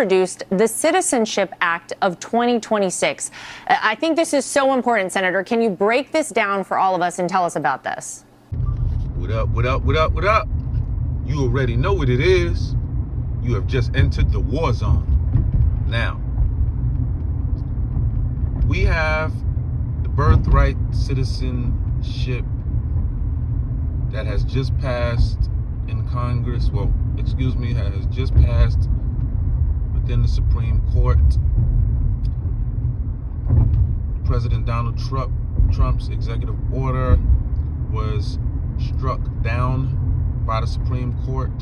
Produced the Citizenship Act of 2026. I think this is so important, Senator. Can you break this down for all of us and tell us about this? What up, what up, what up, what up? You already know what it is. You have just entered the war zone. Now, we have the Birthright Citizenship that has just passed in Congress. Well, excuse me, has just passed within the Supreme Court. President Donald Trump's executive order was struck down by the Supreme Court.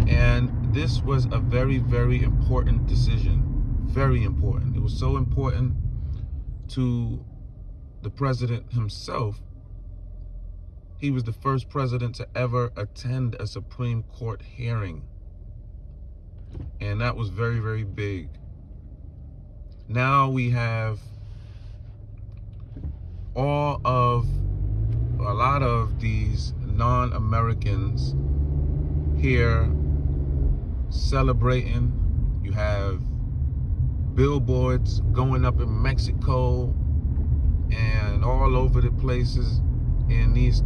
And this was a very, very important decision. Very important. It was so important to the president himself. He was the first president to ever attend a Supreme Court hearing. And that was very, very big. Now we have a lot of these non-Americans here celebrating. You have billboards going up in Mexico and all over the places in these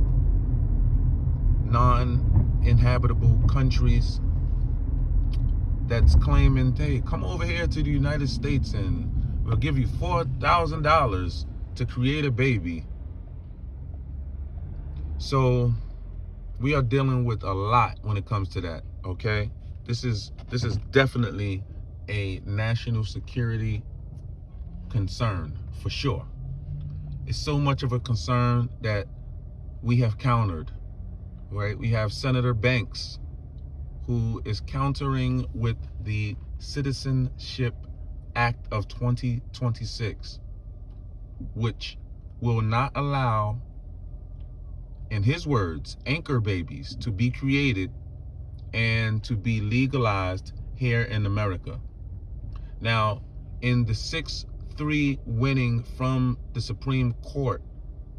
non-inhabitable countries that's claiming, hey, come over here to the United States and we'll give you $4,000 to create a baby. So we are dealing with a lot when it comes to that, okay? This is definitely a national security concern, for sure. It's so much of a concern that we have countered, right? We have Senator Banks, who is countering with the Citizenship Act of 2026, which will not allow, in his words, anchor babies to be created and to be legalized here in America. Now, in the 6-3 winning from the Supreme Court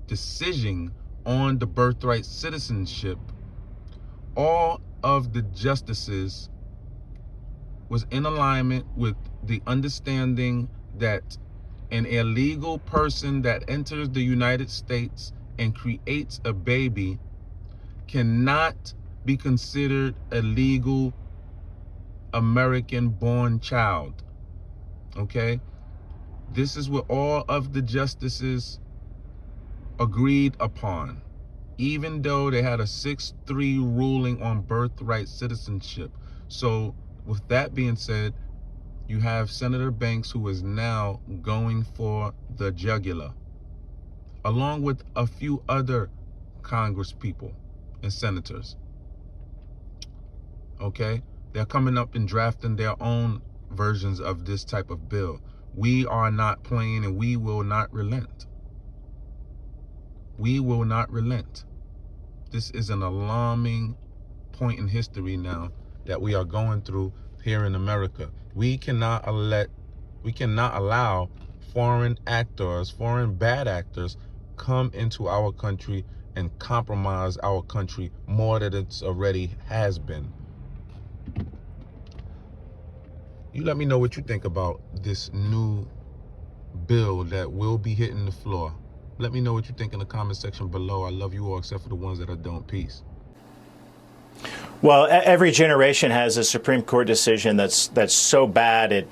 decision on the birthright citizenship, all of the justices was in alignment with the understanding that an illegal person that enters the United States and creates a baby cannot be considered a legal American-born child. Okay? This is what all of the justices agreed upon, even though they had a 6-3 ruling on birthright citizenship. So with that being said, you have Senator Banks, who is now going for the jugular, along with a few other Congress people and senators. Okay? They're coming up and drafting their own versions of this type of bill. We are not playing, and we will not relent. We will not relent. This is an alarming point in history now that we are going through here in America. We cannot allow foreign actors, foreign bad actors, come into our country and compromise our country more than it's already has been. You let me know what you think about this new bill that will be hitting the floor. Let me know what you think in the comment section below. I love you all except for the ones that I don't. Peace. Well, every generation has a Supreme Court decision that's so bad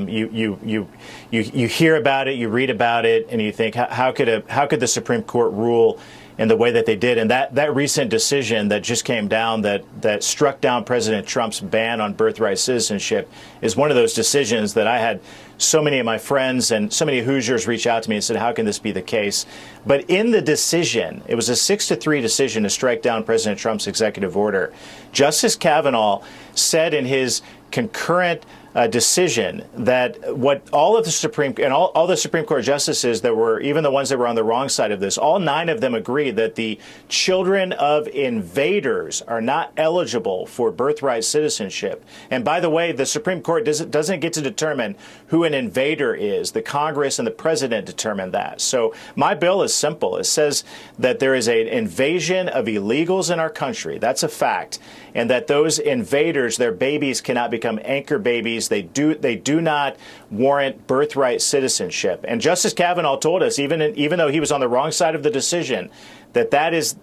you hear about it, you read about it, and you think, how could the Supreme Court rule in the way that they did? And that recent decision that just came down that struck down President Trump's ban on birthright citizenship is one of those decisions that I had so many of my friends and so many Hoosiers reach out to me and said, how can this be the case? But in the decision, it was a 6-3 decision to strike down President Trump's executive order. Justice Kavanaugh said in his concurrent decision that what all of the Supreme and all the Supreme Court justices that were, even the ones that were on the wrong side of this, all 9 of them agreed that the children of invaders are not eligible for birthright citizenship. And by the way, the Supreme Court doesn't get to determine who an invader is. The Congress and the president determine that. So my bill is simple. It says that there is an invasion of illegals in our country. That's a fact. And that those invaders, their babies cannot become anchor babies. They do not warrant birthright citizenship. And Justice Kavanaugh told us, even though he was on the wrong side of the decision, that is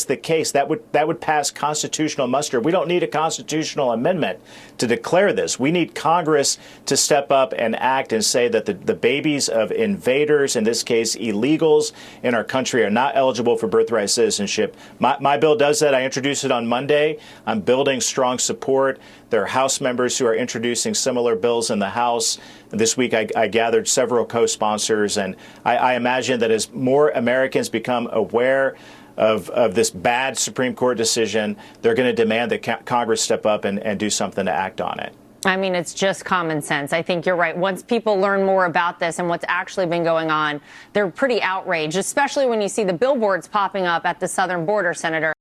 the case. That would pass constitutional muster. We don't need a constitutional amendment to declare this. We need Congress to step up and act and say that the babies of invaders, in this case illegals in our country, are not eligible for birthright citizenship. My bill does that. I introduced it on Monday. I'm building strong support. There are House members who are introducing similar bills in the House. This week, I gathered several co-sponsors, and I imagine that as more Americans become aware of this bad Supreme Court decision, they're going to demand that Congress step up and do something to act on it. I mean, it's just common sense. I think you're right. Once people learn more about this and what's actually been going on, they're pretty outraged, especially when you see the billboards popping up at the southern border, Senator.